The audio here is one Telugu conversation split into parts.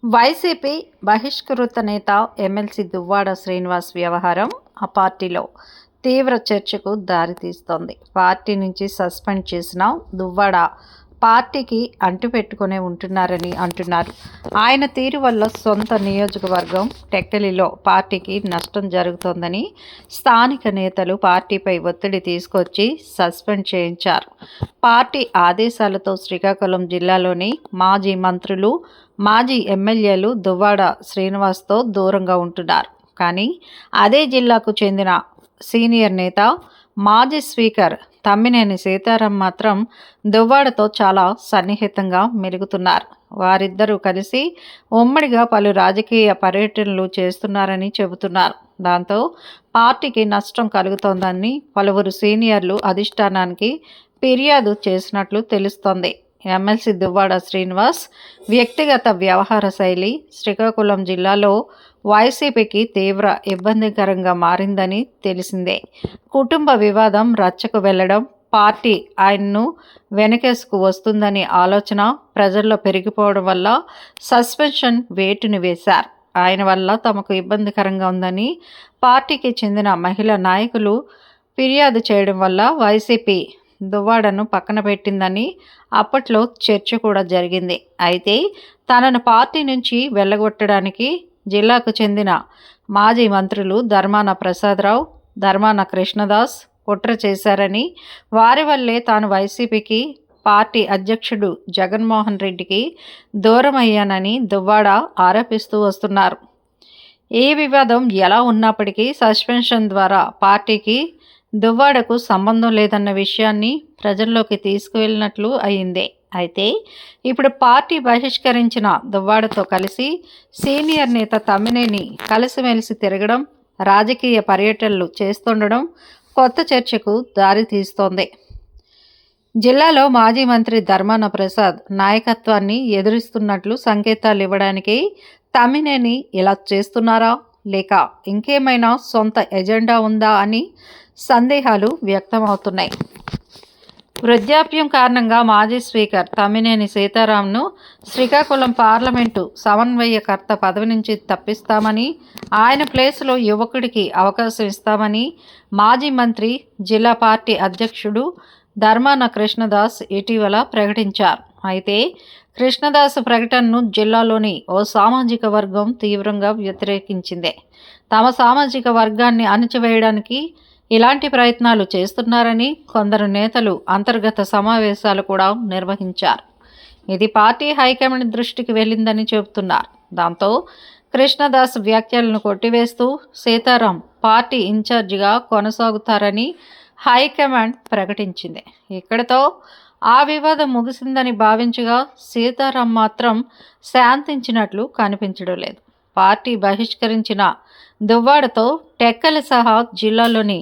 వైసీపీ బహిష్కృత నేత ఎమ్మెల్సీ దువ్వాడ శ్రీనివాస్ వ్యవహారం ఆ పార్టీలో తీవ్ర చర్చకు దారితీస్తోంది. పార్టీ నుంచి సస్పెండ్ చేసిన దువ్వాడ పార్టీకి అంటుపెట్టుకునే ఉంటున్నారని అంటున్నారు. ఆయన తీరు వల్ల సొంత నియోజకవర్గం టెక్కలిలో పార్టీకి నష్టం జరుగుతోందని స్థానిక నేతలు పార్టీపై ఒత్తిడి తీసుకొచ్చి సస్పెండ్ చేయించారు. పార్టీ ఆదేశాలతో శ్రీకాకుళం జిల్లాలోని మాజీ మంత్రులు, మాజీ ఎమ్మెల్యేలు దువ్వాడ శ్రీనివాస్తో దూరంగా ఉంటున్నారు. కానీ అదే జిల్లాకు చెందిన సీనియర్ నేత, మాజీ స్పీకర్ తమ్మినేని సీతారాం మాత్రం దువ్వాడతో చాలా సన్నిహితంగా మెలుగుతున్నారు. వారిద్దరూ కలిసి ఉమ్మడిగా పలు రాజకీయ పర్యటనలు చేస్తున్నారని చెబుతున్నారు. దాంతో పార్టీకి నష్టం కలుగుతోందని పలువురు సీనియర్లు అధిష్టానానికి ఫిర్యాదు చేసినట్లు తెలుస్తోంది. ఎమ్మెల్సీ దువ్వాడ శ్రీనివాస్ వ్యక్తిగత వ్యవహార శైలి శ్రీకాకుళం జిల్లాలో వైసీపీకి తీవ్ర ఇబ్బందికరంగా మారిందని తెలిసిందే. కుటుంబ వివాదం రచ్చకు వెళ్లడం, పార్టీ ఆయన్ను వెనకేసుకు వస్తుందని ఆలోచన ప్రజల్లో పెరిగిపోవడం వల్ల సస్పెన్షన్ వేటుని వేశారు. ఆయన వల్ల తమకు ఇబ్బందికరంగా ఉందని పార్టీకి చెందిన మహిళా నాయకులు ఫిర్యాదు చేయడం వల్ల వైసీపీ దువ్వాడను పక్కన పెట్టిందని అప్పట్లో చర్చ కూడా జరిగింది. అయితే తనను పార్టీ నుంచి వెళ్ళగొట్టడానికి జిల్లాకు చెందిన మాజీ మంత్రులు ధర్మాన ప్రసాదరావు, ధర్మాన కృష్ణదాస్ కుట్ర చేశారని, వారి వల్లే తాను వైసీపీకి పార్టీ అధ్యక్షుడు జగన్మోహన్ రెడ్డికి దూరమయ్యానని దువ్వాడ ఆరోపిస్తూ వస్తున్నారు. ఈ వివాదం ఎలా ఉన్నప్పటికీ సస్పెన్షన్ ద్వారా పార్టీకి దువ్వాడకు సంబంధం లేదన్న విషయాన్ని ప్రజల్లోకి తీసుకువెళ్ళినట్లు అయింది. అయితే ఇప్పుడు పార్టీ బహిష్కరించిన దువ్వాడతో కలిసి సీనియర్ నేత తమ్మినేని కలిసిమెలిసి తిరగడం, రాజకీయ పర్యటనలు చేస్తుండడం కొత్త చర్చకు దారితీస్తోంది. జిల్లాలో మాజీ మంత్రి ధర్మాన ప్రసాద్ నాయకత్వాన్ని ఎదురిస్తున్నట్లు సంకేతాలు ఇవ్వడానికి తమ్మినేని ఇలా చేస్తున్నారా, లేక ఇంకేమైనా సొంత ఎజెండా ఉందా అని సందేహాలు వ్యక్తమవుతున్నాయి. వృద్ధాప్యం కారణంగా మాజీ స్పీకర్ తమ్మినేని సీతారాంను శ్రీకాకుళం పార్లమెంటు సమన్వయకర్త పదవి నుంచి తప్పిస్తామని, ఆయన ప్లేసులో యువకుడికి అవకాశం ఇస్తామని మాజీ మంత్రి, జిల్లా పార్టీ అధ్యక్షుడు ధర్మాన కృష్ణదాస్ ఇటీవల ప్రకటించారు. అయితే కృష్ణదాస్ ప్రకటనను జిల్లాలోని ఓ సామాజిక వర్గం తీవ్రంగా వ్యతిరేకించింది. తమ సామాజిక వర్గాన్ని అణచివేయడానికి ఇలాంటి ప్రయత్నాలు చేస్తున్నారని కొందరు నేతలు అంతర్గత సమావేశాలు కూడా నిర్వహించారు. ఇది పార్టీ హైకమాండ్ దృష్టికి వెళ్ళిందని చెబుతున్నారు. దాంతో కృష్ణదాస్ వ్యాఖ్యలను కొట్టివేస్తూ సీతారాం పార్టీ ఇన్ఛార్జిగా కొనసాగుతారని హైకమాండ్ ప్రకటించింది. ఇక్కడితో ఆ వివాదం ముగిసిందని భావించగా సీతారాం మాత్రం శాంతించినట్లు కనిపించడం లేదు. పార్టీ బహిష్కరించిన దువ్వాడతో టెక్కలి సహా జిల్లాలోని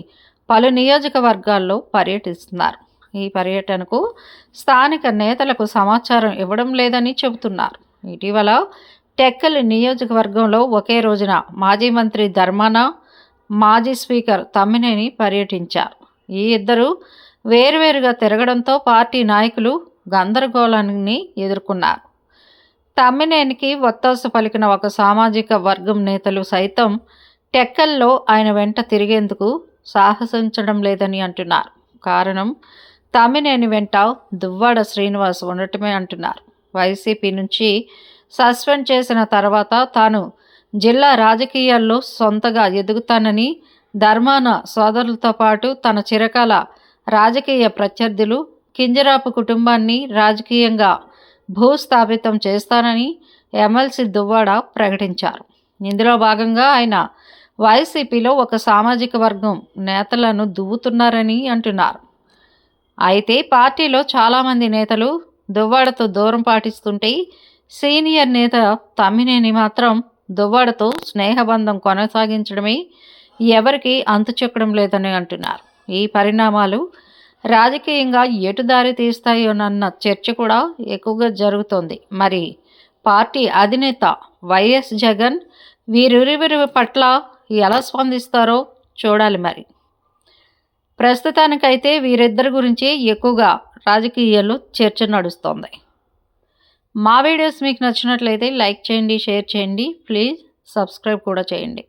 పలు నియోజకవర్గాల్లో పర్యటిస్తున్నారు. ఈ పర్యటనకు స్థానిక నేతలకు సమాచారం ఇవ్వడం లేదని చెబుతున్నారు. ఇటీవల టెక్కలి నియోజకవర్గంలో ఒకే రోజున మాజీ మంత్రి ధర్మాన, మాజీ స్పీకర్ తమ్మినేని పర్యటించారు. ఈ ఇద్దరు వేరువేరుగా తిరగడంతో పార్టీ నాయకులు గందరగోళాన్ని ఎదుర్కొన్నారు. తమ్మినేనికి ఒత్తాసు పలికిన ఒక సామాజిక వర్గం నేతలు సైతం టెక్కల్లో ఆయన వెంట తిరిగేందుకు సాహసించడం లేదని అంటున్నారు. కారణం తమ్మినేని వెంట దువ్వాడ శ్రీనివాస్ ఉండటమే అంటున్నారు. వైసీపీ నుంచి సస్పెండ్ చేసిన తర్వాత తాను జిల్లా రాజకీయాల్లో సొంతగా ఎదుగుతానని, ధర్మాన సోదరులతో పాటు తన చిరకాల రాజకీయ ప్రత్యర్థులు కింజరాపు కుటుంబాన్ని రాజకీయంగా భూస్థాపితం చేస్తానని ఎమ్మెల్సీ దువ్వాడ ప్రకటించారు. ఇందులో భాగంగా ఆయన వైసీపీలో ఒక సామాజిక వర్గం నేతలను దువ్వుతున్నారని అంటున్నారు. అయితే పార్టీలో చాలామంది నేతలు దువ్వాడతో దూరం పాటిస్తుంటే సీనియర్ నేత తమ్మినేని మాత్రం దువ్వాడతో స్నేహబంధం కొనసాగించడమే ఎవరికి అంతుచెక్కడం లేదని అంటున్నారు. ఈ పరిణామాలు రాజకీయంగా ఎటు దారి తీస్తాయోనన్న చర్చ కూడా ఎక్కువగా జరుగుతోంది. మరి పార్టీ అధినేత వైఎస్ జగన్ వీరిరువురి పట్ల ఎలా స్పందిస్తారో చూడాలి. మరి ప్రస్తుతానికైతే వీరిద్దరి గురించి ఎక్కువగా రాజకీయాల్లో చర్చ నడుస్తోంది. మా వీడియోస్ మీకు నచ్చినట్లయితే లైక్ చేయండి, షేర్ చేయండి, ప్లీజ్ సబ్స్క్రైబ్ కూడా చేయండి.